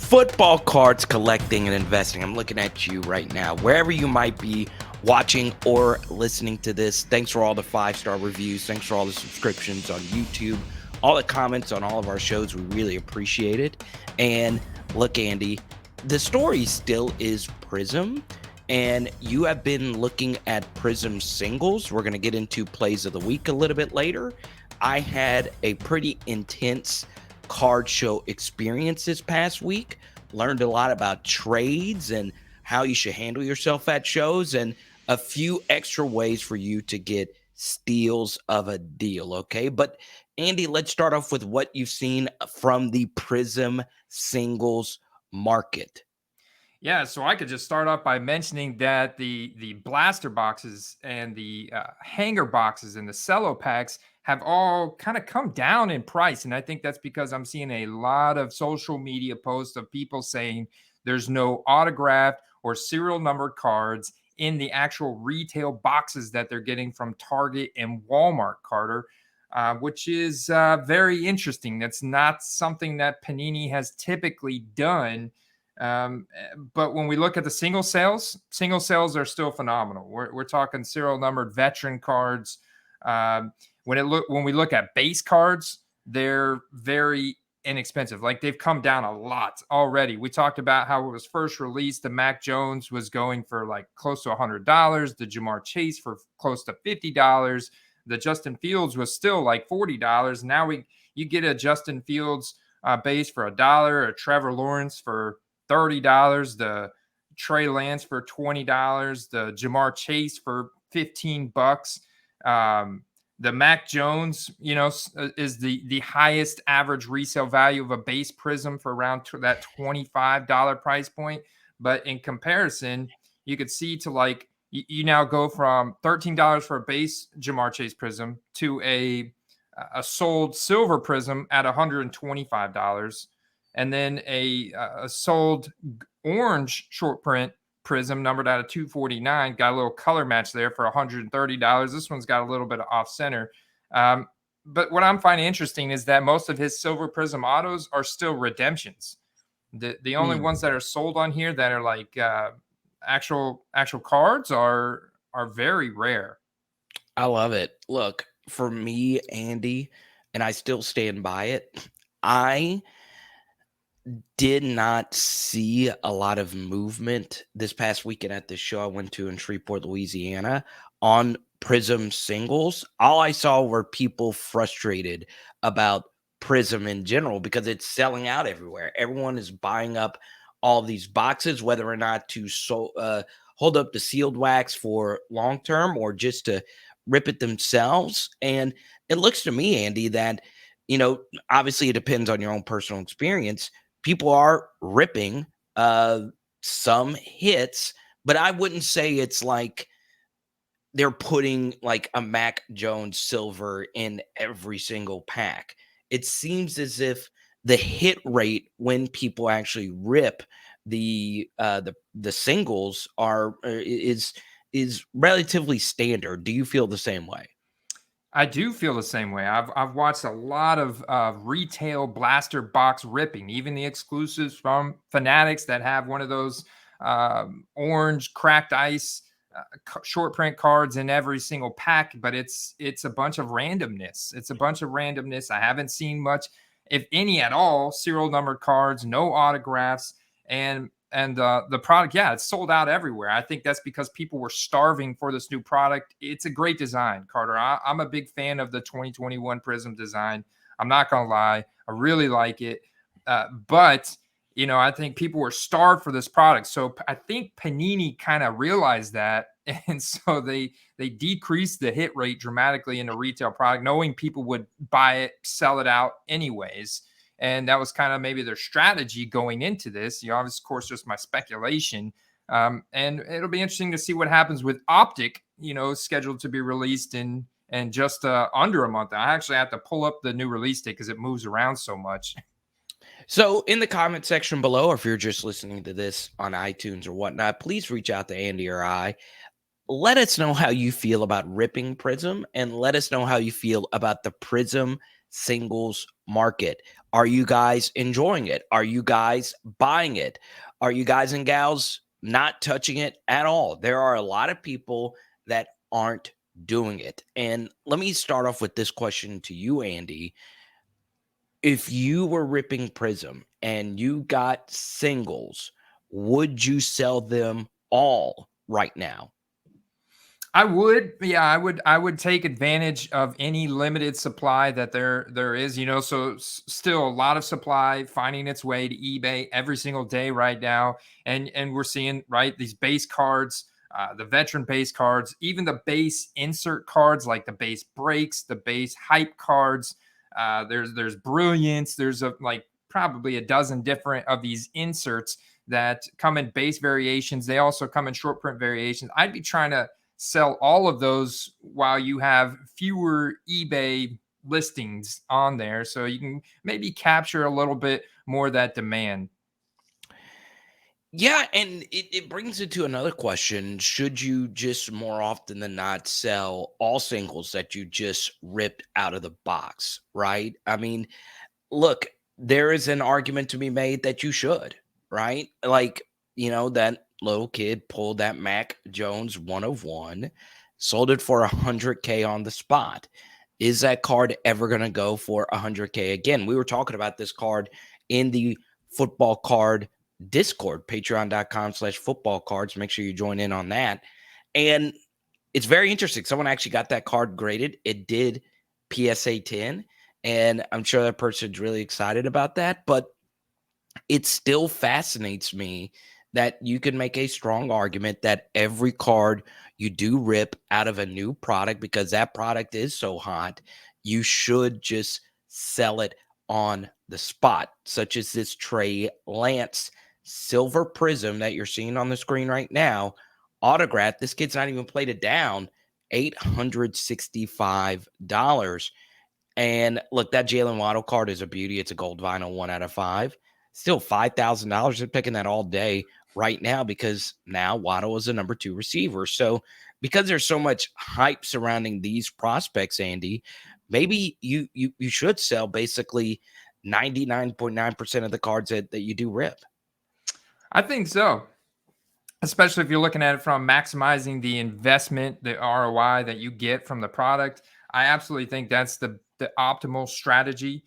football cards collecting and investing. I'm looking at you right now, wherever you might be watching or listening to this. Thanks for all the 5-star reviews. Thanks for all the subscriptions on YouTube, all the comments on all of our shows. We really appreciate it. And look, Andy, the story still is Prizm, and you have been looking at Prizm singles. We're going to get into plays of the week a little bit later. I had a pretty intense card show experience this past week. Learned a lot about trades and how you should handle yourself at shows, and a few extra ways for you to get steals of a deal. Okay, but Andy, let's start off with what you've seen from the Prizm singles market. Yeah, so I could just start off by mentioning that the blaster boxes and the hanger boxes and the cello packs have all kind of come down in price. And I think that's because I'm seeing a lot of social media posts of people saying there's no autographed or serial numbered cards in the actual retail boxes that they're getting from Target and Walmart, Carter, which is very interesting. That's not something that Panini has typically done. But when we look at the single sales are still phenomenal. We're talking serial numbered veteran cards. When we look at base cards, they're very inexpensive. Like, they've come down a lot already. We talked about how it was first released. The Mac Jones was going for like close to $100. The Jamar Chase for close to $50. The Justin Fields was still like $40. Now you get a Justin Fields base for $1, a Trevor Lawrence for $30, the Trey Lance for $20, the Jamar Chase for $15. The Mac Jones, is the highest average resale value of a base Prizm for around that $25 price point. But in comparison, you could see to like you now go from $13 for a base Jamar Chase Prizm to a sold silver Prizm at $125. And then a sold orange short print Prizm numbered out of $249, got a little color match there for $130. This one's got a little bit of off center. But what I'm finding interesting is that most of his silver Prizm autos are still redemptions. The only ones that are sold on here that are like actual cards are very rare. I love it. Look, for me, Andy, and I still stand by it, I did not see a lot of movement this past weekend at the show I went to in Shreveport, Louisiana, on Prizm singles. All I saw were people frustrated about Prizm in general because it's selling out everywhere. Everyone is buying up all these boxes, whether or not to hold up the sealed wax for long term or just to rip it themselves. And it looks to me, Andy, that obviously it depends on your own personal experience. People are ripping some hits, but I wouldn't say it's like they're putting like a Mac Jones silver in every single pack. It seems as if the hit rate when people actually rip the singles is relatively standard. Do you feel the same way? I do feel the same way. I've watched a lot of retail blaster box ripping, even the exclusives from Fanatics that have one of those orange cracked ice short print cards in every single pack. But it's a bunch of randomness. I haven't seen much, if any at all, serial numbered cards, no autographs, and the product, it's sold out everywhere. I think that's because people were starving for this new product. It's a great design, Carter. I'm a big fan of the 2021 Prizm design. I'm not going to lie. I really like it. But, I think people were starved for this product. So I think Panini kind of realized that. And so they decreased the hit rate dramatically in the retail product, knowing people would buy it, sell it out anyways. And that was kind of maybe their strategy going into this. Of course, just my speculation. And it'll be interesting to see what happens with Optic, scheduled to be released in just under a month. I actually have to pull up the new release date because it moves around so much. So in the comment section below, or if you're just listening to this on iTunes or whatnot, please reach out to Andy or I. Let us know how you feel about ripping Prizm, and let us know how you feel about the Prizm singles market. Are you guys enjoying it? Are you guys buying it? Are you guys and gals not touching it at all? There are a lot of people that aren't doing it. And let me start off with this question to you, Andy. If you were ripping Prizm and you got singles, would you sell them all right now? I would, yeah, I would take advantage of any limited supply that there is, so still a lot of supply finding its way to eBay every single day right now. And we're seeing, right, these base cards, the veteran base cards, even the base insert cards like the base breaks, the base hype cards. There's brilliance, there's like probably a dozen different of these inserts that come in base variations. They also come in short print variations. I'd be trying to sell all of those while you have fewer eBay listings on there, so you can maybe capture a little bit more of that demand. Yeah, and it brings it to another question. Should you just more often than not sell all singles that you just ripped out of the box, right? I mean, look, there is an argument to be made that you should, right? Like, that little kid pulled that Mac Jones 101, sold it for 100K on the spot. Is that card ever going to go for 100K again? We were talking about this card in the football card Discord, patreon.com/football cards. Make sure you join in on that. And it's very interesting. Someone actually got that card graded. It did PSA 10. And I'm sure that person's really excited about that. But it still fascinates me that you can make a strong argument that every card you do rip out of a new product, because that product is so hot, you should just sell it on the spot, such as this Trey Lance silver Prizm that you're seeing on the screen right now. Autograph. This kid's not even played it down. $865. And look, that Jalen Waddle card is a beauty. It's a gold vinyl 1/5. Still $5,000. They're picking that all day right now because now Waddle is a number 2 receiver. So because there's so much hype surrounding these prospects, Andy, maybe you should sell basically 99.9% of the cards that you do rip. I think so, especially if you're looking at it from maximizing the investment, the ROI that you get from the product. I absolutely think that's the optimal strategy,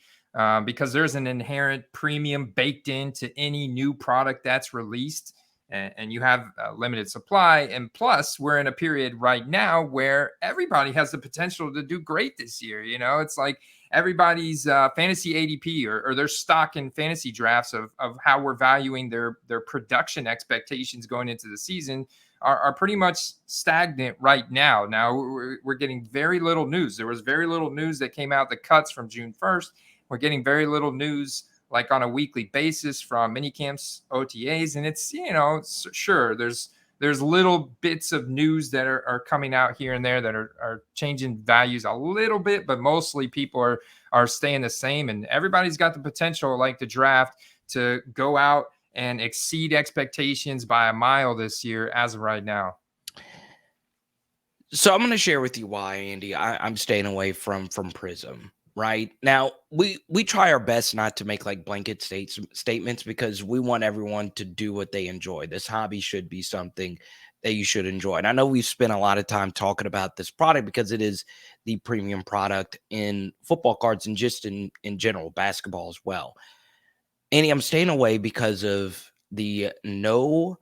because there's an inherent premium baked into any new product that's released, and you have a limited supply. And plus, we're in a period right now where everybody has the potential to do great this year. It's like everybody's fantasy ADP or their stock in fantasy drafts of how we're valuing their production expectations going into the season are pretty much stagnant right now. Now we're getting very little news. There was very little news that came out, the cuts from June 1st. We're getting very little news like on a weekly basis from mini camps, OTAs, and it's, sure, there's little bits of news that are coming out here and there that are changing values a little bit, but mostly people are staying the same, and everybody's got the potential, like the draft, to go out and exceed expectations by a mile this year as of right now. So I'm going to share with you why, Andy, I'm staying away from Prizm. Right now, we try our best not to make like blanket statements because we want everyone to do what they enjoy. This hobby should be something that you should enjoy. And I know we've spent a lot of time talking about this product because it is the premium product in football cards and just in general basketball as well. Andy, I'm staying away because of the no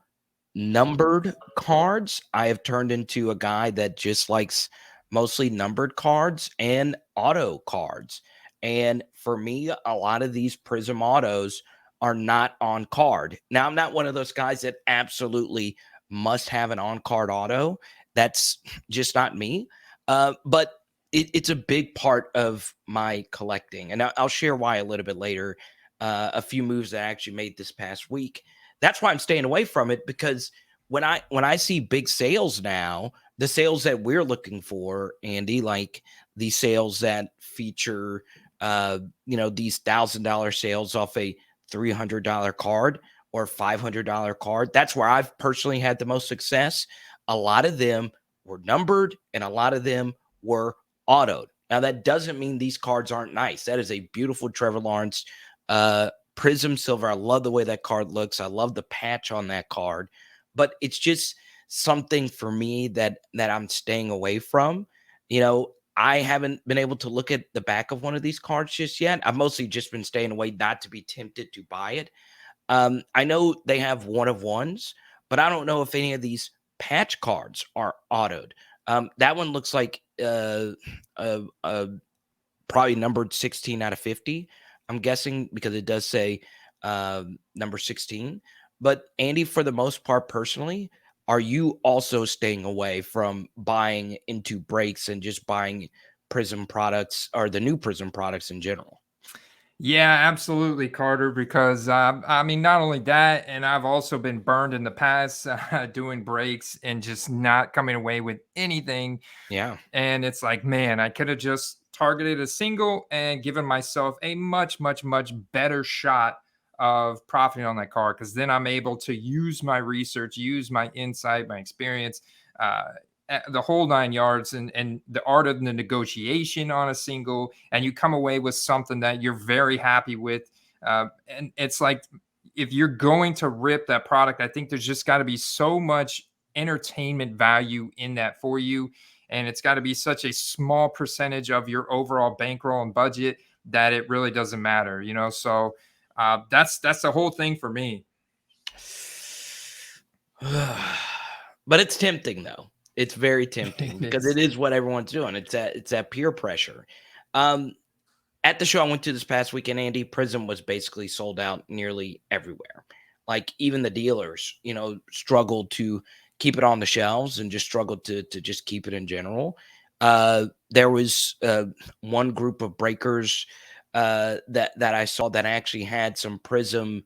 numbered cards. I have turned into a guy that just likes mostly numbered cards and auto cards. And for me, a lot of these Prizm autos are not on card. Now, I'm not one of those guys that absolutely must have an on card auto. That's just not me. But it's a big part of my collecting. And I'll share why a little bit later. A few moves that I actually made this past week. That's why I'm staying away from it, because when I see big sales now, the sales that we're looking for, Andy, like the sales that feature these $1,000 sales off a $300 card or $500 card, that's where I've personally had the most success. A lot of them were numbered and a lot of them were autoed. Now, that doesn't mean these cards aren't nice. That is a beautiful Trevor Lawrence Prizm Silver. I love the way that card looks. I love the patch on that card, but it's just something for me that I'm staying away from. I haven't been able to look at the back of one of these cards just yet. I've mostly just been staying away not to be tempted to buy it. I know they have one of ones, but I don't know if any of these patch cards are autoed. That one looks like probably numbered 16 out of 50. I'm guessing because it does say number 16. But Andy, for the most part, personally, are you also staying away from buying into breaks and just buying Prism products or the new Prism products in general? Yeah, absolutely, Carter. Because I mean, not only that, and I've also been burned in the past doing breaks and just not coming away with anything. Yeah. And it's like, man, I could have just targeted a single and given myself a much, much, much better shot of profiting on that car. Because then I'm able to use my research, use my insight, my experience, uh, the whole 9 yards, and the art of the negotiation on a single, and you come away with something that you're very happy with. And it's like, if you're going to rip that product, I think there's just got to be so much entertainment value in that for you, and it's got to be such a small percentage of your overall bankroll and budget that it really doesn't matter, So that's the whole thing for me. But it's tempting though. It's very tempting It because it is. is what everyone's doing. It's that peer pressure. Um, at the show I went to this past weekend, Andy, Prism was basically sold out nearly everywhere. Like even the dealers, struggled to keep it on the shelves and just struggled to just keep it in general. There was one group of breakers that I saw that actually had some Prism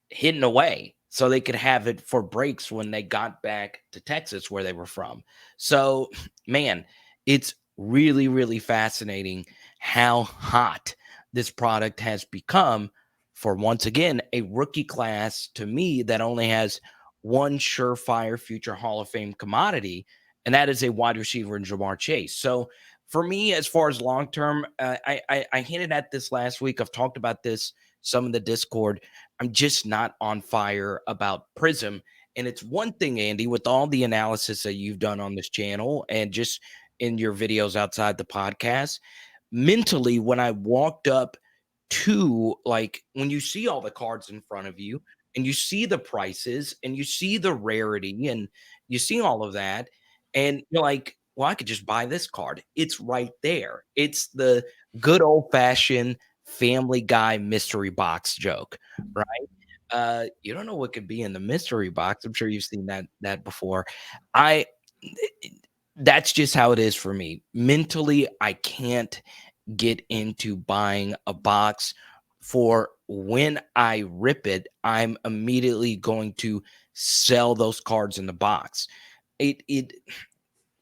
hidden away so they could have it for breaks when they got back to Texas where they were from. So, man, it's really, really fascinating how hot this product has become for, once again, a rookie class to me that only has one surefire future Hall of Fame commodity, and that is a wide receiver in Jamar Chase. So, for me, as far as long term, I hinted at this last week. I've talked about this some in the Discord. I'm just not on fire about Prism. And it's one thing, Andy, with all the analysis that you've done on this channel and just in your videos outside the podcast, mentally, when I walked up to, like, when you see all the cards in front of you and you see the prices and you see the rarity and you see all of that, and you're like, well, I could just buy this card. It's right there. It's the good old fashioned Family Guy mystery box joke, right? You don't know what could be in the mystery box. I'm sure you've seen that before. I That's just how it is for me. Mentally, I can't get into buying a box for when I rip it, I'm immediately going to sell those cards in the box. It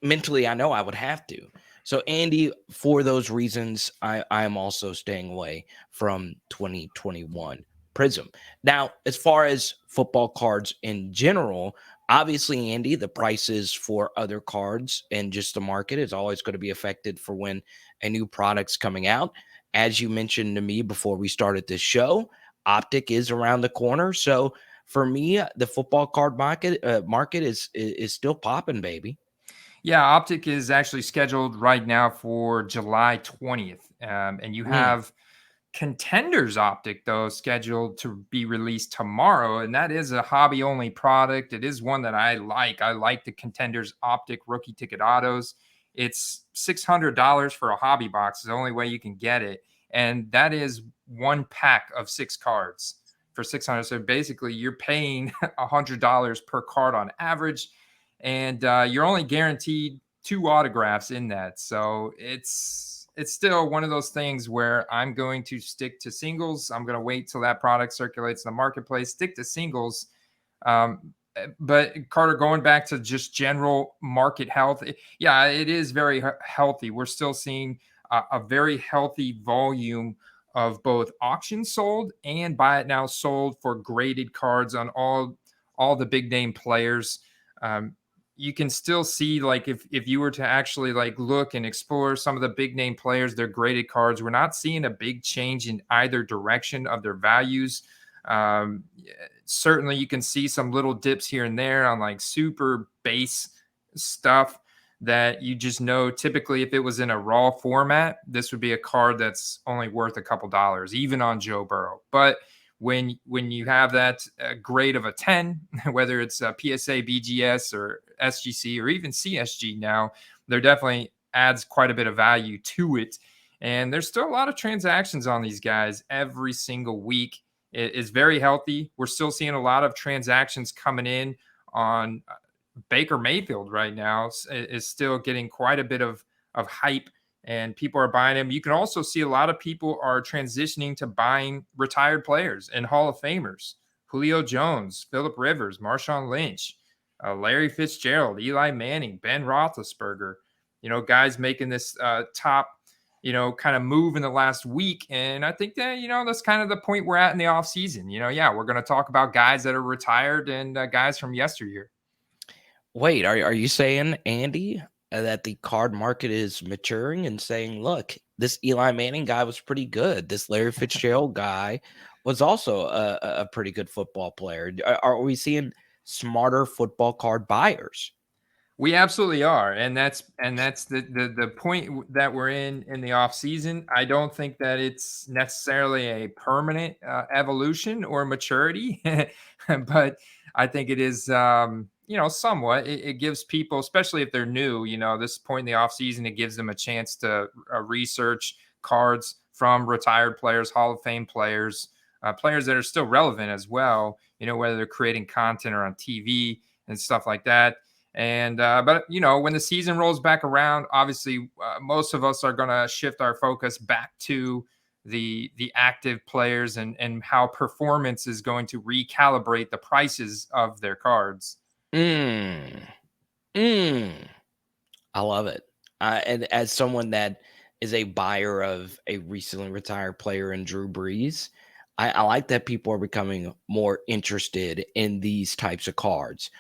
mentally, I know I would have to. So, Andy, for those reasons, I'm also staying away from 2021 Prism. Now, as far as football cards in general, obviously, Andy, the prices for other cards and just the market is always going to be affected for when a new product's coming out. As you mentioned to me before we started this show, Optic is around the corner. So, for me, the football card market is still popping, baby. Yeah, Optic is actually scheduled right now for July 20th. And you Mm. have Contenders Optic, though, scheduled to be released tomorrow. And that is a hobby only product. It is one that I like. I like the Contenders Optic rookie ticket autos. It's $600 for a hobby box, is the only way you can get it. And that is one pack of 6 cards for 600. So basically, you're paying $100 per card on average, and you're only guaranteed 2 autographs in that. So it's still one of those things where I'm going to stick to singles. I'm going to wait till that product circulates in the marketplace, stick to singles. But Carter, going back to just general market health, yeah, it is very healthy. We're still seeing a very healthy volume of both auction sold and buy it now sold for graded cards on all the big name players. Um, you can still see, like, if you were to actually like look and explore some of the big name players, their graded cards, we're not seeing a big change in either direction of their values. Certainly you can see some little dips here and there on like super base stuff that you just know typically if it was in a raw format, this would be a card that's only worth a couple dollars, even on Joe Burrow. But when you have that grade of a 10, whether it's a PSA, BGS, or SGC, or even CSG now, there definitely adds quite a bit of value to it. And there's still a lot of transactions on these guys every single week. It is very healthy. We're still seeing a lot of transactions coming in on Baker Mayfield right now is still getting quite a bit of hype, and people are buying him. You can also see a lot of people are transitioning to buying retired players and Hall of Famers. Julio Jones, Phillip Rivers, Marshawn Lynch, Larry Fitzgerald, Eli Manning, Ben Roethlisberger. Guys making this top, kind of move in the last week. And I think that, that's kind of the point we're at in the offseason. Yeah, we're going to talk about guys that are retired and guys from yesteryear. Wait, are you saying, Andy, that the card market is maturing and saying, look, this Eli Manning guy was pretty good. This Larry Fitzgerald guy was also a pretty good football player. Are we seeing smarter football card buyers? We absolutely are, and that's the point that we're in the off season. I don't think that it's necessarily a permanent evolution or maturity, but I think it is, somewhat. It gives people, especially if they're new, this point in the off season, it gives them a chance to research cards from retired players, Hall of Fame players, players that are still relevant as well. Whether they're creating content or on TV and stuff like that. And but when the season rolls back around, obviously most of us are going to shift our focus back to the active players and how performance is going to recalibrate the prices of their cards. Mm, mm. I love it. And as someone that is a buyer of a recently retired player in Drew Brees, I like that people are becoming more interested in these types of cards.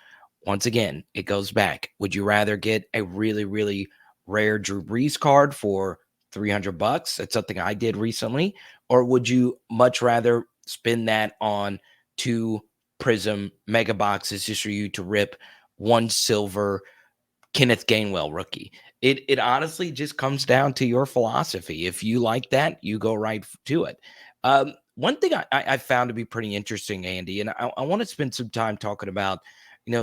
Once again, it goes back. Would you rather get a really, really rare Drew Brees card for $300? That's something I did recently. Or would you much rather spend that on 2 Prizm mega boxes just for you to rip 1 silver Kenneth Gainwell rookie? It honestly just comes down to your philosophy. If you like that, you go right to it. One thing I found to be pretty interesting, Andy, and I want to spend some time talking about,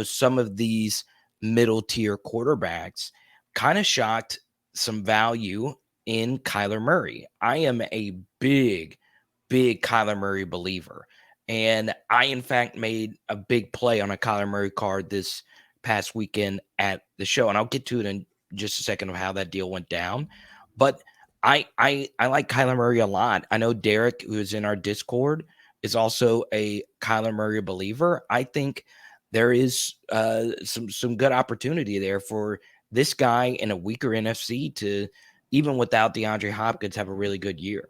some of these middle tier quarterbacks. Kind of shocked some value in Kyler Murray. I am a big, big Kyler Murray believer. And I, in fact, made a big play on a Kyler Murray card this past weekend at the show. And I'll get to it in just a second of how that deal went down. But I like Kyler Murray a lot. I know Derek, who is in our Discord, is also a Kyler Murray believer. I think there is some good opportunity there for this guy in a weaker NFC to, even without DeAndre Hopkins, have a really good year.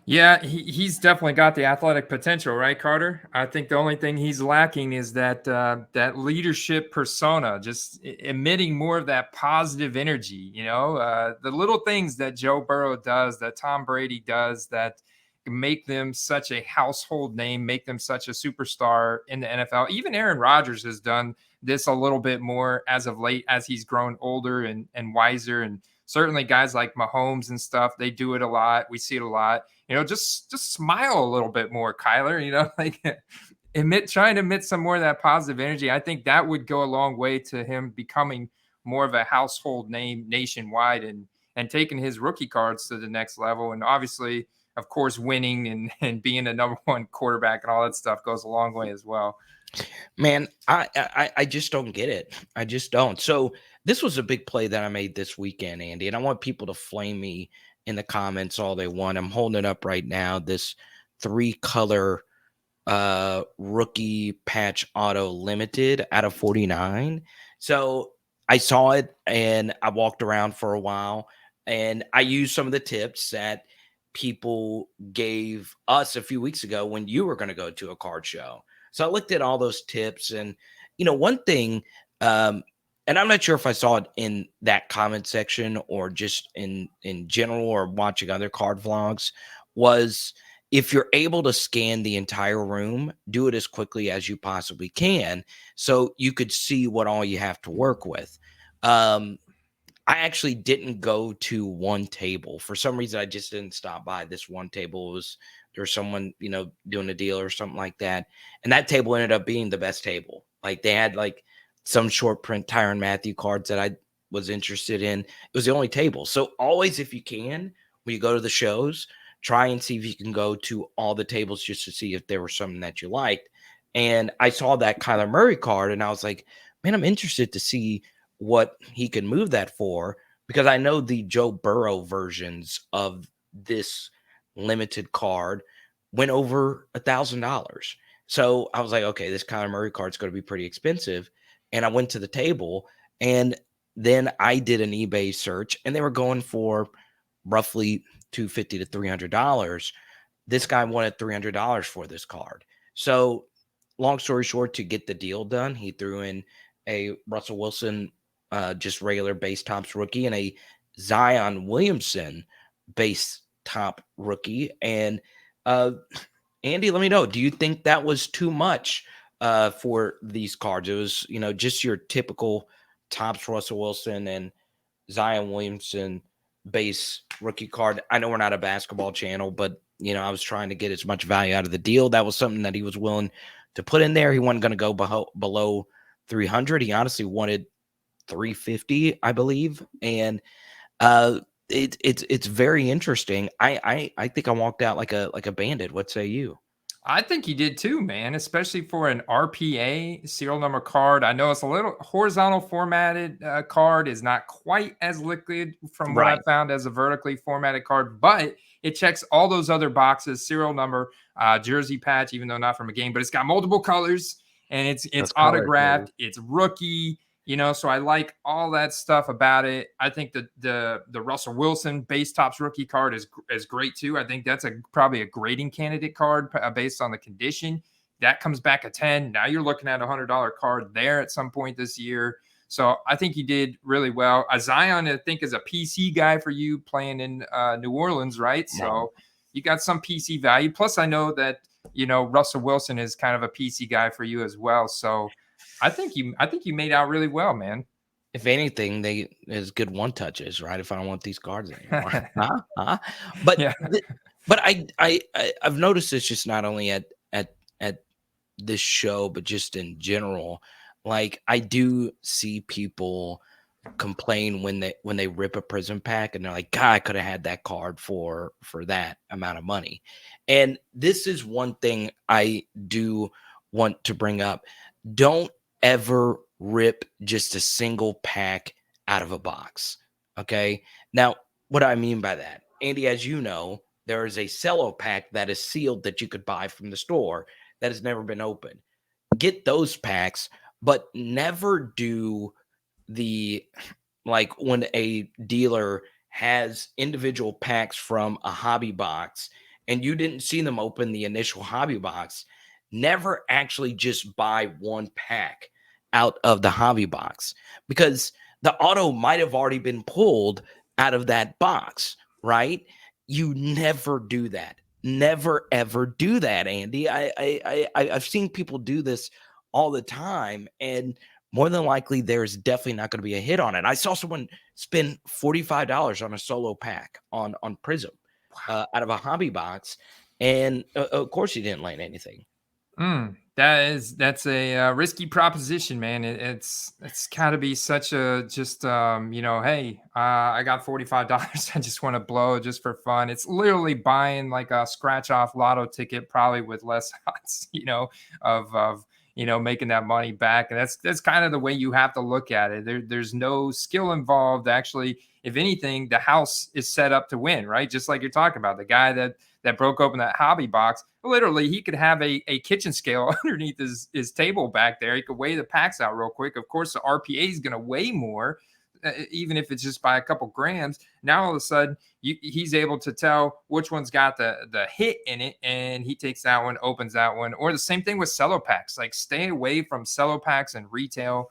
Yeah, he's definitely got the athletic potential, right, Carter? I think the only thing he's lacking is that that leadership persona, just emitting more of that positive energy. The little things that Joe Burrow does, that Tom Brady does, that make them such a household name, make them such a superstar in the NFL. Even Aaron Rodgers has done this a little bit more as of late, as he's grown older and wiser. And certainly guys like Mahomes and stuff, they do it a lot. We see it a lot. Just smile a little bit more, Kyler. Like trying to emit some more of that positive energy. I think that would go a long way to him becoming more of a household name nationwide and taking his rookie cards to the next level. And obviously, of course, winning and being a number one quarterback and all that stuff goes a long way as well. Man, I just don't get it. I just don't. So this was a big play that I made this weekend, Andy, and I want people to flame me in the comments all they want. I'm holding it up right now. This 3-color rookie patch auto limited out of 49. So I saw it and I walked around for a while and I used some of the tips that people gave us a few weeks ago when you were going to go to a card show. So I looked at all those tips and one thing Um, and I'm not sure if I saw it in that comment section or just in general or watching other card vlogs, was if you're able to scan the entire room, do it as quickly as you possibly can so you could see what all you have to work with. Um, I actually didn't go to one table. For some reason, I just didn't stop by this one table. It was there was someone, doing a deal or something like that. And that table ended up being the best table. Like they had like some short print Tyrann Matthew cards that I was interested in. It was the only table. So always if you can, when you go to the shows, try and see if you can go to all the tables just to see if there was something that you liked. And I saw that Kyler Murray card and I was like, man, I'm interested to see what he can move that for because I know the Joe Burrow versions of this limited card went over $1,000. So I was like, okay, this Kyler Murray card is going to be pretty expensive. And I went to the table and then I did an eBay search and they were going for roughly $250 to $300. This guy wanted $300 for this card. So long story short, to get the deal done, he threw in a Russell Wilson, just regular base tops rookie, and a Zion Williamson base top rookie. And Andy, let me know. Do you think that was too much for these cards? It was, just your typical tops Russell Wilson and Zion Williamson base rookie card. I know we're not a basketball channel, but I was trying to get as much value out of the deal. That was something that he was willing to put in there. He wasn't going to go below 300. He honestly wanted 350, I believe. And it's very interesting. I think I walked out like a bandit. What say you? I think you did too, man, especially for an RPA serial number card. I know it's a little horizontal formatted card is not quite as liquid from what I Right. found as a vertically formatted card, but it checks all those other boxes, serial number, jersey patch, even though not from a game, but it's got multiple colors and it's Those colors, baby. autographed, it's rookie. So I like all that stuff about it. I think the Russell Wilson base tops rookie card is great too. I think that's probably a grading candidate card based on the condition. That comes back a 10. Now you're looking at $100 card there at some point this year. So I think you did really well. Zion, I think, is a PC guy for you playing in New Orleans, right? Right. So you got some PC value. Plus, I know that Russell Wilson is kind of a PC guy for you as well. So I think you made out really well, man. If anything, they is good one touches, right? If I don't want these cards anymore, huh? Huh? But Yeah. but I've noticed this just not only at this show, but just in general. Like I do see people complain when they rip a Prizm pack and they're like, God, I could have had that card for that amount of money. And this is one thing I do want to bring up. Don't ever rip just a single pack out of a box. Okay. Now, what do I mean by that? Andy, as you know, there is a cello pack that is sealed that you could buy from the store that has never been opened. Get those packs, but never do the like when a dealer has individual packs from a hobby box and you didn't see them open the initial hobby box, never actually just buy one pack out of the hobby box because the auto might have already been pulled out of that box, right? You never do that. Never ever do that, Andy. I've seen people do this all the time, and more than likely there's definitely not going to be a hit on it. I saw someone spend $45 on a solo pack on Prizm out of a hobby box, and of course he didn't land anything. That's a risky proposition, man. It's got to be such a just hey, I got $45. I just want to blow it just for fun. It's literally buying like a scratch off lotto ticket, probably with less odds, of making that money back. And that's kind of the way you have to look at it. There's no skill involved. Actually, if anything, the house is set up to win, right? Just like you're talking about, the guy that broke open that hobby box. Literally, he could have a kitchen scale underneath his table back there. He could weigh the packs out real quick. Of course, the RPA is going to weigh more, even if it's just by a couple grams. Now, all of a sudden, he's able to tell which one's got the hit in it, and he takes that one, opens that one. Or the same thing with cello packs. Like, stay away from cello packs and retail.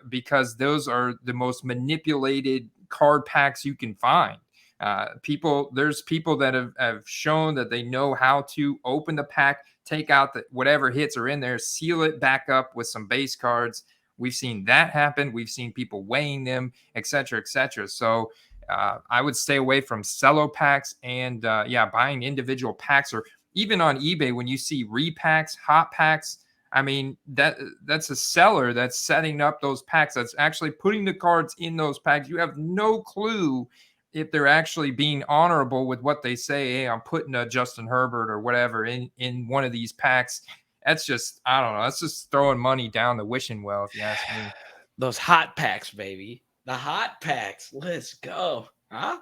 because those are the most manipulated card packs you can find. There's people that have shown that they know how to open the pack, take out whatever hits are in there, seal it back up with some base cards. We've seen that happen. We've seen people weighing them, et cetera, et cetera. So I would stay away from cello packs and buying individual packs, or even on eBay when you see repacks, hot packs. I mean, that's a seller that's setting up those packs. That's actually putting the cards in those packs. You have no clue if they're actually being honorable with what they say. Hey, I'm putting a Justin Herbert or whatever in one of these packs. That's just, I don't know. That's just throwing money down the wishing well, if you ask me. Those hot packs, baby. The hot packs. Let's go. Um,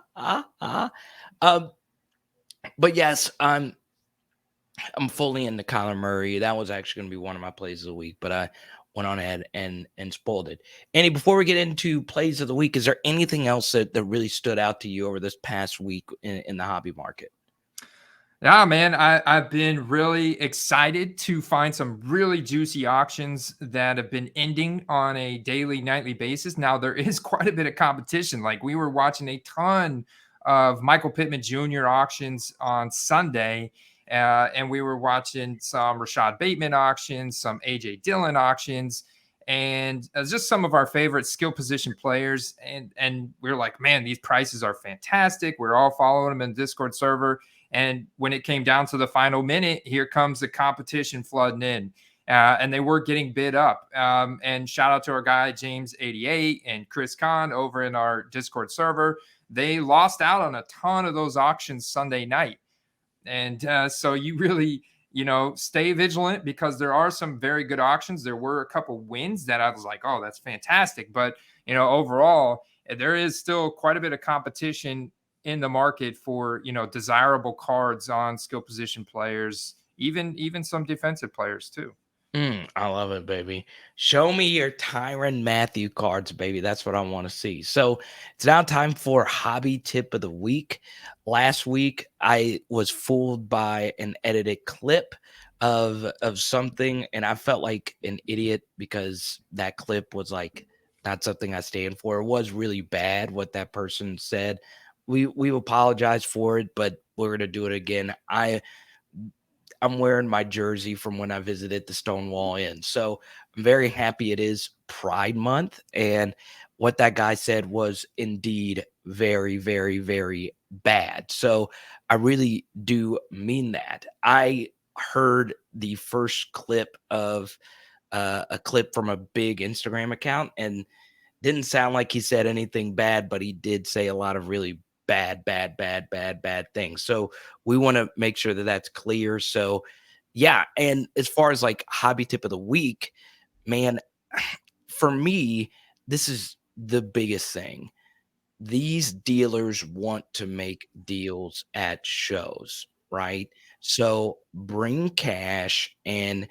but yes, I'm fully into Kyler Murray. That was actually going to be one of my plays of the week, but I went on ahead and spoiled it. Andy, before we get into plays of the week, is there anything else that really stood out to you over this past week in the hobby market? Yeah, man, I've been really excited to find some really juicy auctions that have been ending on a daily, nightly basis. Now, there is quite a bit of competition. Like, we were watching a ton of Michael Pittman Jr. auctions on Sunday, and we were watching some Rashad Bateman auctions, some AJ Dillon auctions, and just some of our favorite skill position players. And we are like, man, these prices are fantastic. We're all following them in the Discord server. And when it came down to the final minute, here comes the competition flooding in. And they were getting bid up. And shout out to our guy, James88 and Chris Kahn over in our Discord server. They lost out on a ton of those auctions Sunday night. And so you really, stay vigilant, because there are some very good auctions. There were a couple wins that I was like, oh, that's fantastic. But, overall, there is still quite a bit of competition in the market for, desirable cards on skill position players, even some defensive players too. I love it, baby. Show me your Tyrann Mathieu cards, baby. That's what I want to see. So it's now time for hobby tip of the week. Last week, I was fooled by an edited clip of something, and I felt like an idiot because that clip was like not something I stand for. It was really bad what that person said. We apologize for it, but we're gonna do it again. I'm wearing my jersey from when I visited the Stonewall Inn. So I'm very happy it is Pride Month. And what that guy said was indeed very, very, very bad. So I really do mean that. I heard the first clip of a clip from a big Instagram account, and didn't sound like he said anything bad, but he did say a lot of really bad things. So we want to make sure that that's clear. So yeah, and as far as like hobby tip of the week, man, for me, this is the biggest thing. These dealers want to make deals at shows, right? So bring cash and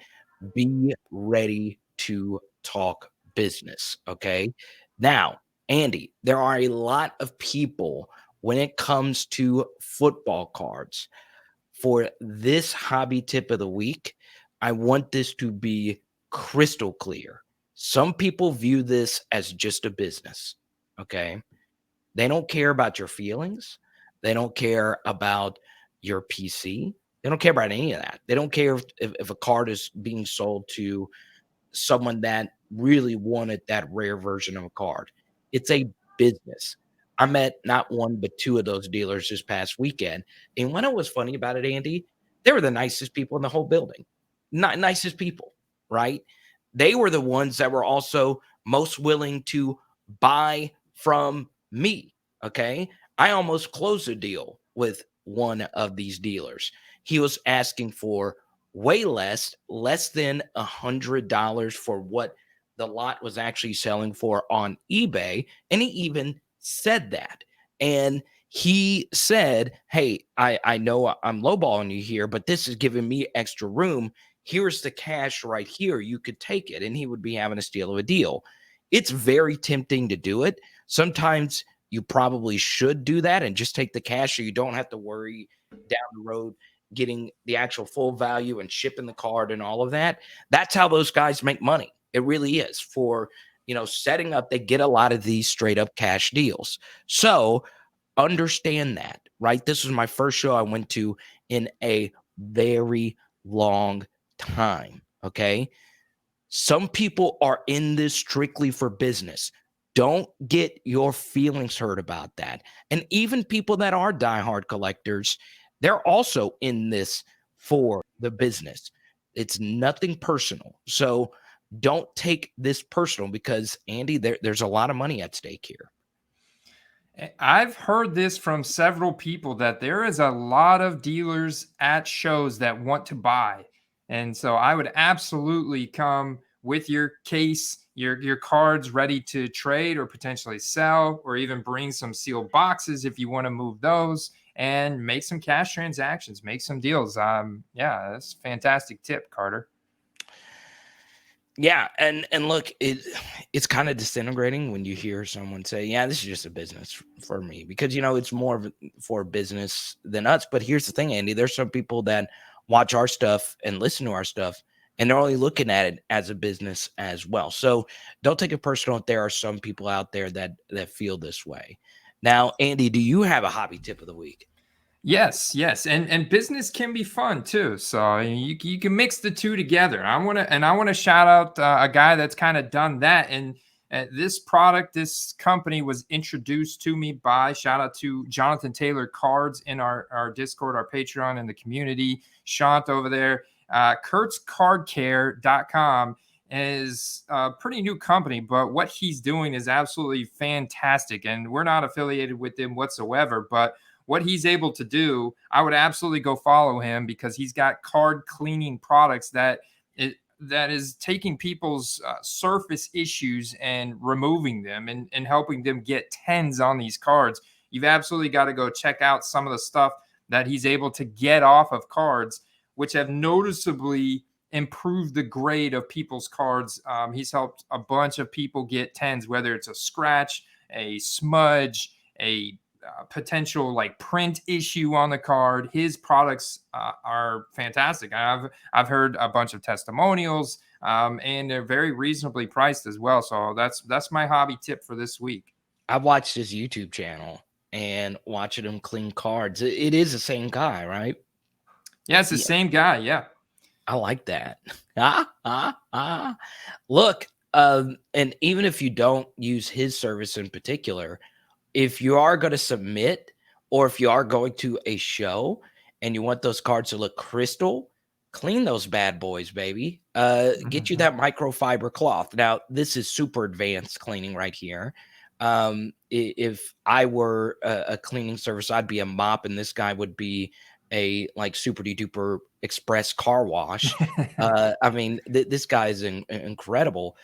be ready to talk business. Okay. Now, Andy, there are a lot of people when it comes to football cards. For this hobby tip of the week, I want this to be crystal clear. Some people view this as just a business. Okay. They don't care about your feelings. They don't care about your PC. They don't care about any of that. They don't care if a card is being sold to someone that really wanted that rare version of a card. It's a business. I met not one but two of those dealers this past weekend. And what was funny about it, Andy, they were the nicest people in the whole building. Not nicest people, right? They were the ones that were also most willing to buy from me. Okay. I almost closed a deal with one of these dealers. He was asking for way less than $100 for what the lot was actually selling for on eBay. And he even said that. And he said, hey, I know I'm lowballing you here, but this is giving me extra room. Here's the cash right here. You could take it. And he would be having a steal of a deal. It's very tempting to do it. Sometimes you probably should do that and just take the cash so you don't have to worry down the road getting the actual full value and shipping the card and all of that. That's how those guys make money. It really is for, setting up, they get a lot of these straight up cash deals. So understand that, right? This was my first show I went to in a very long time. Okay. Some people are in this strictly for business. Don't get your feelings hurt about that. And even people that are diehard collectors, they're also in this for the business. It's nothing personal. So don't take this personal because, Andy, there's a lot of money at stake here. I've heard this from several people that there is a lot of dealers at shows that want to buy. And so I would absolutely come with your case, your cards ready to trade or potentially sell, or even bring some sealed boxes if you want to move those and make some cash transactions, make some deals. Yeah, that's a fantastic tip, Carter. Yeah, and look, it's kind of disintegrating when you hear someone say, "Yeah, this is just a business for me," because it's more of for business than us. But here's the thing, Andy: there's some people that watch our stuff and listen to our stuff, and they're only looking at it as a business as well. So don't take it personal if there are some people out there that feel this way. Now, Andy, do you have a hobby tip of the week? Yes, yes, and business can be fun too. So you can mix the two together. I want to shout out a guy that's kind of done that. And this product, this company was introduced to me by shout out to Jonathan Taylor Cards in our Discord, our Patreon, and the community. Shant over there, kurtzcardcare.com is a pretty new company, but what he's doing is absolutely fantastic. And we're not affiliated with him whatsoever, but what he's able to do, I would absolutely go follow him because he's got card cleaning products that is taking people's surface issues and removing them and helping them get tens on these cards. You've absolutely got to go check out some of the stuff that he's able to get off of cards, which have noticeably improved the grade of people's cards. He's helped a bunch of people get tens, whether it's a scratch, a smudge, a potential like print issue on the card. His products are fantastic. I've heard a bunch of testimonials, and they're very reasonably priced as well. So that's my hobby tip for this week. I've watched his YouTube channel and watching him clean cards. It is the same guy, right? Yeah, it's the same guy. Yeah. I like that. Look, and even if you don't use his service in particular, if you are going to submit or if you are going to a show and you want those cards to look crystal, clean those bad boys, baby. Get you that microfiber cloth. Now, this is super advanced cleaning right here. If I were a cleaning service, I'd be a mop, and this guy would be a like super duper express car wash. I mean, this guy is incredible.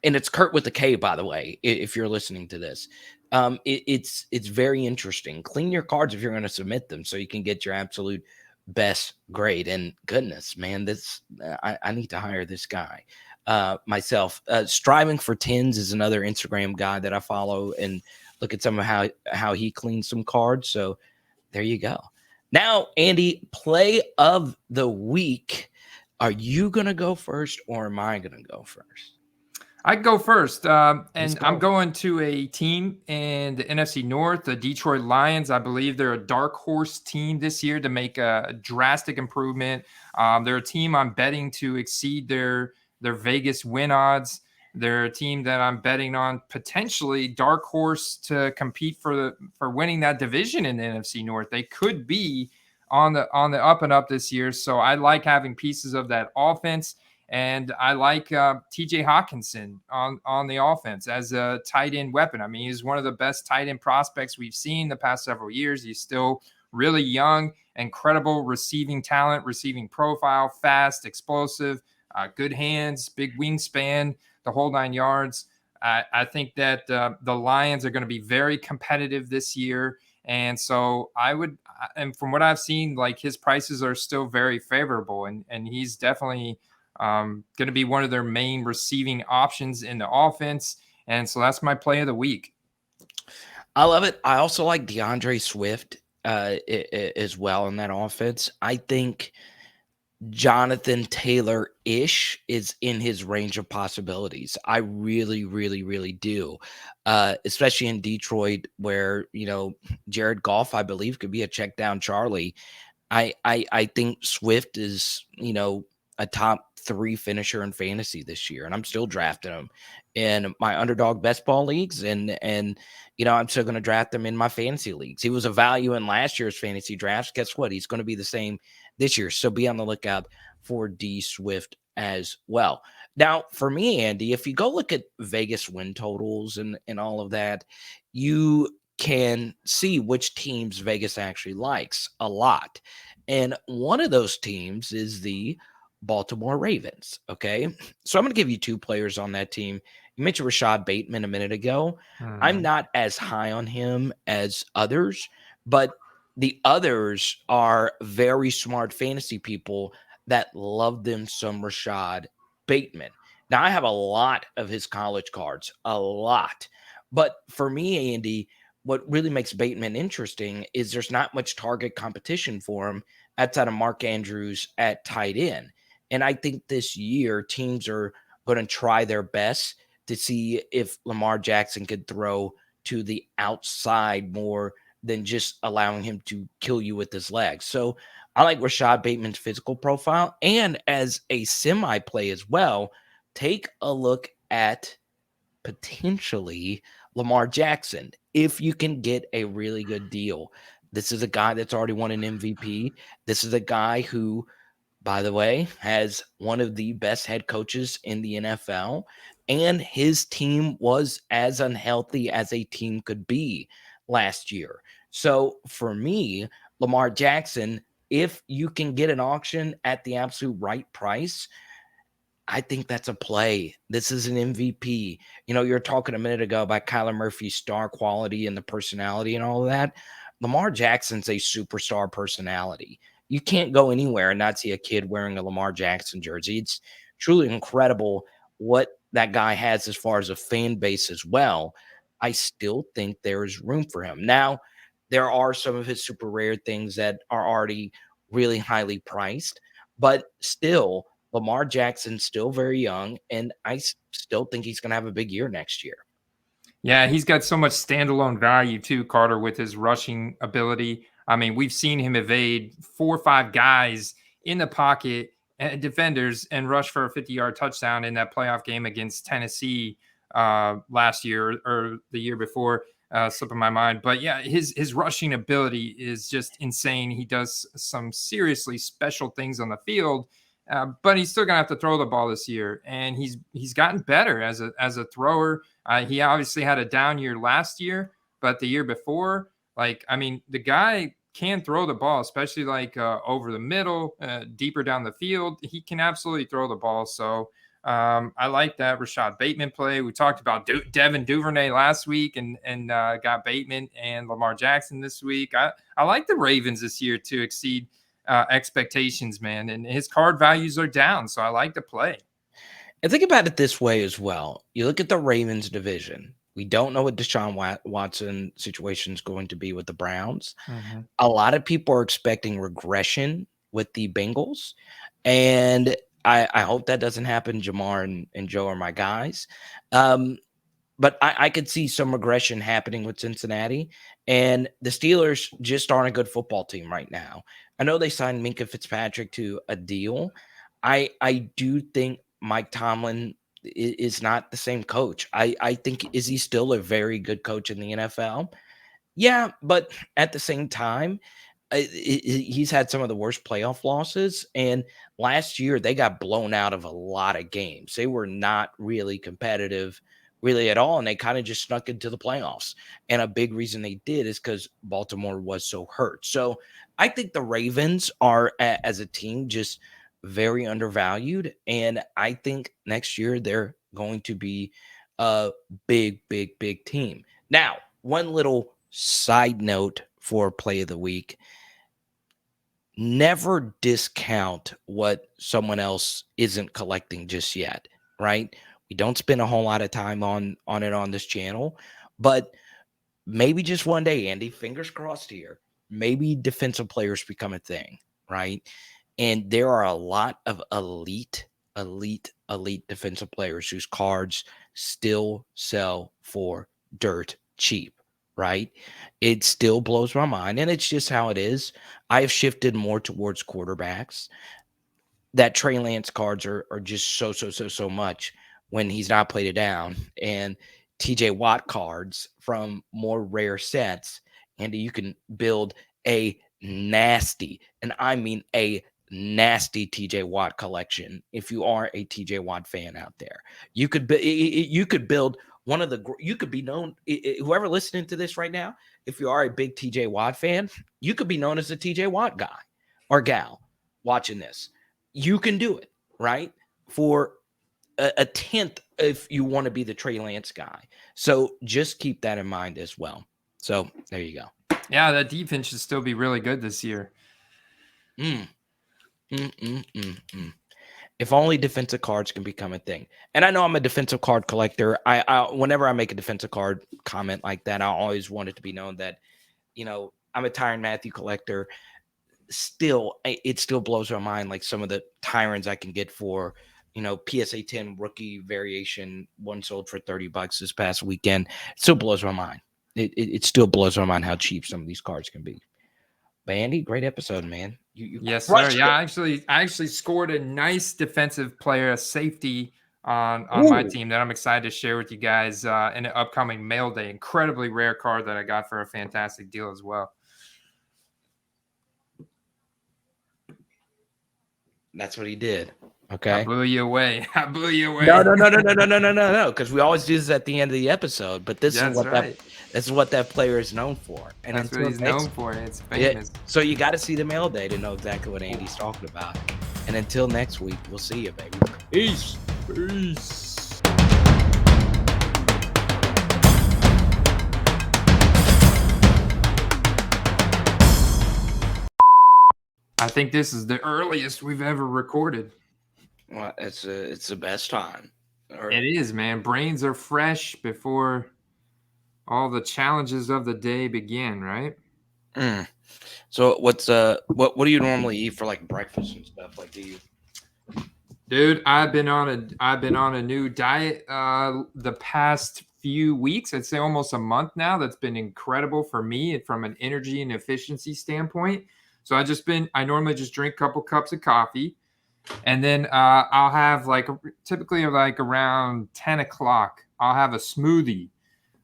And it's Kurt with a K, by the way, if you're listening to this. It's very interesting. Clean your cards if you're going to submit them so you can get your absolute best grade. And goodness, man, I need to hire this guy myself. Striving for Tens is another Instagram guy that I follow and look at some of how he cleans some cards. So there you go. Now, Andy, play of the week. Are you going to go first or am I going to go first? I go first, and I'm going to a team in the NFC North, the Detroit Lions. I believe they're a dark horse team this year to make a drastic improvement. They're a team I'm betting to exceed their Vegas win odds. They're a team that I'm betting on potentially dark horse to compete for winning that division in the NFC North. They could be on the up and up this year. So I like having pieces of that offense. And I like TJ Hawkinson on the offense as a tight end weapon. I mean, he's one of the best tight end prospects we've seen the past several years. He's still really young, incredible receiving talent, receiving profile, fast, explosive, good hands, big wingspan, the whole 9 yards. I think that the Lions are going to be very competitive this year. And so and from what I've seen, like his prices are still very favorable. And he's definitely going to be one of their main receiving options in the offense. And so that's my play of the week. I love it. I also like DeAndre Swift as well in that offense. I think Jonathan Taylor-ish is in his range of possibilities. I really, really, really do. Especially in Detroit, where Jared Goff, I believe, could be a check down Charlie. I think Swift is, a top 3 finisher in fantasy this year, and I'm still drafting him in my underdog best ball leagues, and I'm still going to draft him in my fantasy leagues. He was a value in last year's fantasy drafts. Guess what? He's going to be the same this year. So be on the lookout for D Swift as well. Now, for me, Andy, if you go look at Vegas win totals and all of that, you can see which teams Vegas actually likes a lot. And one of those teams is the Baltimore Ravens. Okay. So I'm going to give you 2 players on that team. You mentioned Rashad Bateman a minute ago. I'm Mhm. not as high on him as others, but the others are very smart fantasy people that love them some Rashad Bateman. Now, I have a lot of his college cards, a lot. But for me, Andy, what really makes Bateman interesting is there's not much target competition for him outside of Mark Andrews at tight end. And I think this year teams are going to try their best to see if Lamar Jackson could throw to the outside more than just allowing him to kill you with his legs. So I like Rashad Bateman's physical profile. And as a semi play as well, take a look at potentially Lamar Jackson if you can get a really good deal. This is a guy that's already won an MVP. This is a guy who, by the way, has one of the best head coaches in the NFL, and his team was as unhealthy as a team could be last year. So for me, Lamar Jackson, if you can get an auction at the absolute right price, I think that's a play. This is an MVP. You're talking a minute ago about Kyler Murphy's star quality and the personality and all of that. Lamar Jackson's a superstar personality. You can't go anywhere and not see a kid wearing a Lamar Jackson jersey. It's truly incredible what that guy has as far as a fan base as well. I still think there is room for him. Now, there are some of his super rare things that are already really highly priced, but still, Lamar Jackson's still very young, and I still think he's going to have a big year next year. Yeah, he's got so much standalone value too, Carter, with his rushing ability. I mean, we've seen him evade 4 or 5 guys in the pocket and defenders and rush for a 50-yard touchdown in that playoff game against Tennessee last year or the year before. Slipping my mind, but yeah, his rushing ability is just insane. He does some seriously special things on the field, but he's still gonna have to throw the ball this year, and he's gotten better as a thrower. He obviously had a down year last year, but the year before, like, I mean, the guy can throw the ball, especially like over the middle, deeper down the field. He can absolutely throw the ball. So I like that Rashad Bateman play. We talked about Devin Duvernay last week, and got Bateman and Lamar Jackson this week. I like the Ravens this year to exceed expectations, man. And his card values are down, so I like the play. And think about it this way as well. You look at the Ravens division. We don't know what Deshaun Watson situation is going to be with the Browns. Mhm. A lot of people are expecting regression with the Bengals, and I hope that doesn't happen. Jamar and Joe are my guys. Um, but I could see some regression happening with Cincinnati, and the Steelers just aren't a good football team right now. I know they signed Minka Fitzpatrick to a deal. I do think Mike Tomlin is not the same coach. I think, is he still a very good coach in the NFL? Yeah, but at the same time, he's had some of the worst playoff losses, and last year they got blown out of a lot of games. They were not really competitive, really at all, and they kind of just snuck into the playoffs. And a big reason they did is because Baltimore was so hurt. So I think the Ravens are, as a team, just very undervalued, and I think next year they're going to be a big, big, big team. Now, one little side note for play of the week: never discount what someone else isn't collecting just yet, right? We don't spend a whole lot of time on it on this channel, but maybe just one day, Andy, fingers crossed here, maybe defensive players become a thing, right? And there are a lot of elite defensive players whose cards still sell for dirt cheap, right? It still blows my mind, and it's just how it is. I've shifted more towards quarterbacks. That Trey Lance cards are just so much when he's not played it down. And TJ Watt cards from more rare sets, and you can build a nasty, and I mean a nasty TJ Watt collection. If you are a TJ Watt fan out there, you could build one of the you could be known, whoever listening to this right now, if you are a big TJ Watt fan, you could be known as a TJ Watt guy or gal watching this. You can do it, right? For a tenth if you want to be the Trey Lance guy. So just keep that in mind as well. So there you go. Yeah, that defense should still be really good this year. If only defensive cards can become a thing. And I know I'm a defensive card collector. I whenever I make a defensive card comment like that, I always want it to be known that, I'm a Tyrann Mathieu collector. Still, it still blows my mind, like some of the Tyrants I can get for, PSA 10 rookie variation, one sold for $30 this past weekend. It still blows my mind. It still blows my mind how cheap some of these cards can be. But Andy, great episode, man. You Yes, sir. crushed Yeah, it. I actually scored a nice defensive player, a safety on my team that I'm excited to share with you guys in the upcoming mail day. Incredibly rare card that I got for a fantastic deal as well. That's what he did. Okay. I blew you away. No. Because we always do this at the end of the episode. But this is what that player is known for. And that's what he's known for. It's famous. Yeah, so you got to see the mail day to know exactly what Andy's talking about. And until next week, we'll see you, baby. Peace. I think this is the earliest we've ever recorded. Well, it's the best time. It is, man. Brains are fresh before all the challenges of the day begin, right? So what do you normally eat for like breakfast and stuff? Like, do you? Dude, I've been on a new diet the past few weeks. I'd say almost a month now. That's been incredible for me from an energy and efficiency standpoint. So I normally just drink a couple cups of coffee, and then I'll have typically around 10 o'clock, I'll have a smoothie,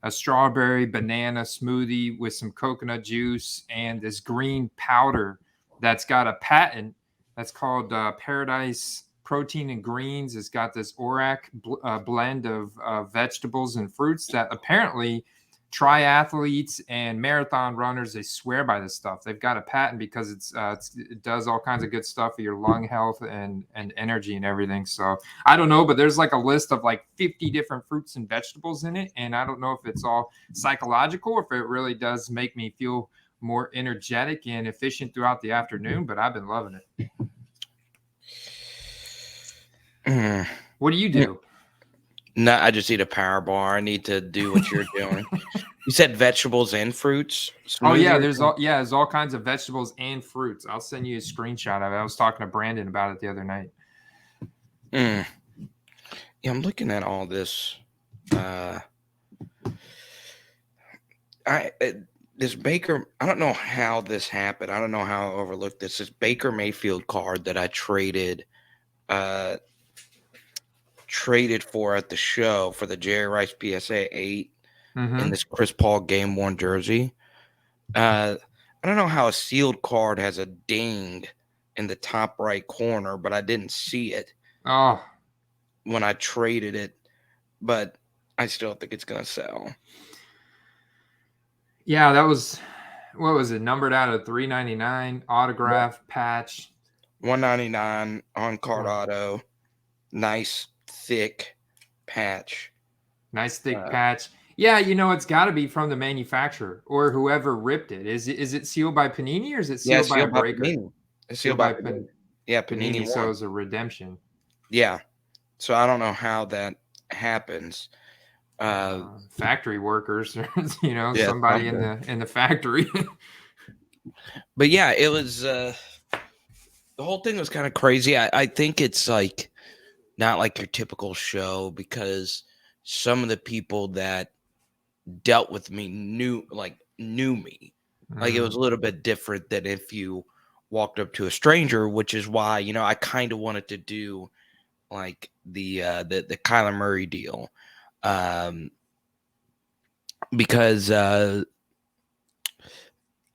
a strawberry banana smoothie with some coconut juice and this green powder that's got a patent that's called Paradise Protein and Greens. It's got this ORAC blend of vegetables and fruits that apparently triathletes and marathon runners, they swear by this stuff. They've got a patent because it does all kinds of good stuff for your lung health and energy and everything. So I don't know, but there's like a list of like 50 different fruits and vegetables in it. And I don't know if it's all psychological or if it really does make me feel more energetic and efficient throughout the afternoon, but I've been loving it. What do you do? No, I just eat a power bar. I need to do what you're doing. You said vegetables and fruits? Oh yeah, there's all kinds of vegetables and fruits. I'll send you a screenshot of it. I was talking to Brandon about it the other night. Yeah, I'm looking at all this. This Baker, I don't know how this happened. I don't know how I overlooked this. This Baker Mayfield card that I traded for at the show for the Jerry Rice PSA 8 in this Chris Paul game worn jersey. I don't know how a sealed card has a ding in the top right corner, but I didn't see it when I traded it, but I still think it's going to sell. Yeah, that was, what was it, numbered out of $3.99, autograph, patch. $199 on card auto. Nice thick patch. Patch. Yeah, it's got to be from the manufacturer or whoever ripped it. Is it sealed by Panini or is it sealed by a breaker? It's sealed by Panini. Yeah, Panini. So it's a redemption. Yeah. So I don't know how that happens. Factory workers, somebody in the factory. But yeah, it the whole thing was kind of crazy. I think it's like not like your typical show because some of the people that dealt with me knew me. Like it was a little bit different than if you walked up to a stranger, which is why, I kind of wanted to do like the Kyler Murray deal. Because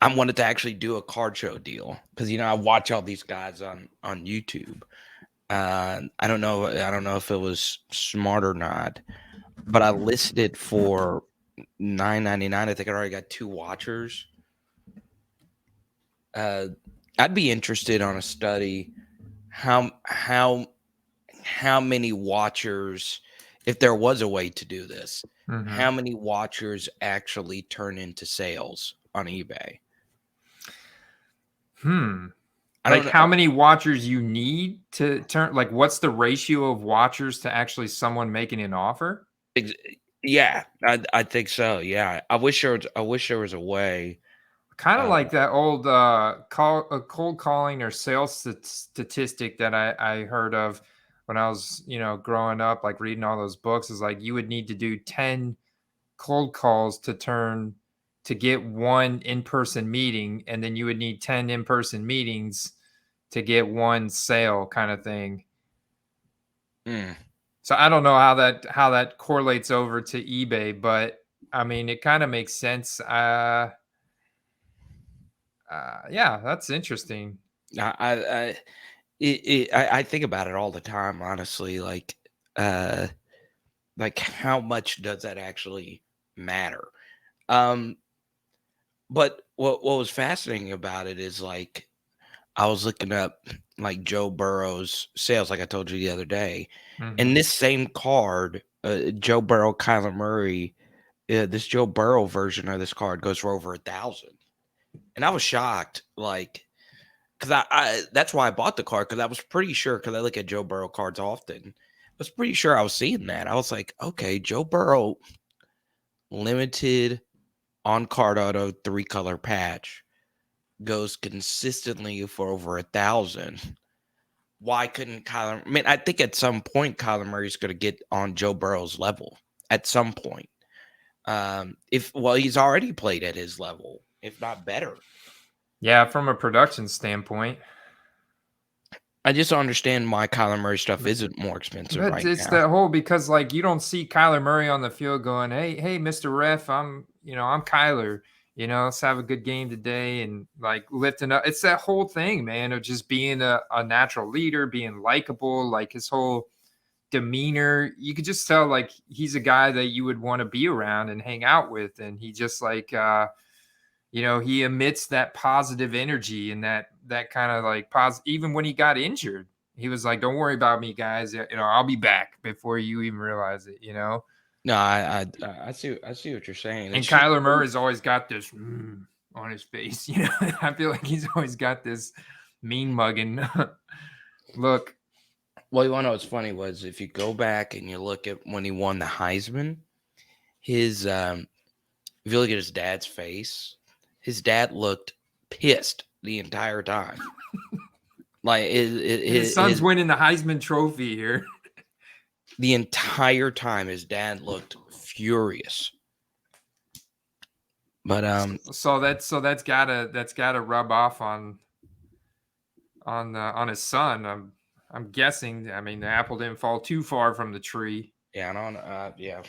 I wanted to actually do a card show deal because I watch all these guys on YouTube. I don't know if it was smart or not, but I listed it for $9.99. I think I already got 2 watchers. I'd be interested on a study how many watchers, if there was a way to do this, how many watchers actually turn into sales on eBay. I Like don't how know. many watchers you need to turn, like what's the ratio of watchers to actually someone making an offer? Yeah, I think so. Yeah, I wish there was a way. Kind of like that old cold calling or sales statistic that I heard of when I was, growing up, like reading all those books, is like you would need to do 10 cold calls to get one in-person meeting, and then you would need 10 in-person meetings to get one sale, kind of thing. So I don't know how that correlates over to eBay, but I mean it kind of makes sense. Yeah, that's interesting. I think about it all the time, honestly. Like how much does that actually matter? But what was fascinating about it is like I was looking up like Joe Burrow's sales, like I told you the other day, and this same card, Joe Burrow, Kyler Murray, this Joe Burrow version of this card goes for over 1,000, and I was shocked, like, because I that's why I bought the card because I was pretty sure because I look at Joe Burrow cards often. I was pretty sure I was seeing that. I was like, okay, Joe Burrow limited on card auto 3-color patch goes consistently for over 1,000. Why couldn't Kyler? I mean, I think at some point Kyler Murray's going to get on Joe Burrow's level. At some point, he's already played at his level, if not better. Yeah, from a production standpoint. I just don't understand why Kyler Murray stuff isn't more expensive But right it's now. that whole, because like you don't see Kyler Murray on the field going, hey, Mr. Ref, I'm Kyler, let's have a good game today, and like lifting up. It's that whole thing, man, of just being a natural leader, being likable, like his whole demeanor. You could just tell like he's a guy that you would want to be around and hang out with. And he just like he emits that positive energy and that kind of like even when he got injured, he was like, don't worry about me, guys, I'll be back before you even realize it. No, I see what you're saying. And It's just Kyler Murray's always got this on his face. I feel like he's always got this mean mugging look. well, you want to know what's funny was if you go back and you look at when he won the Heisman, his if you look at his dad's face, his dad looked pissed the entire time. Like His son's winning the Heisman Trophy here. the entire time, his dad looked furious. But so that's gotta rub off on his son. I'm guessing. I mean, the apple didn't fall too far from the tree. yeah, I don't. Yeah.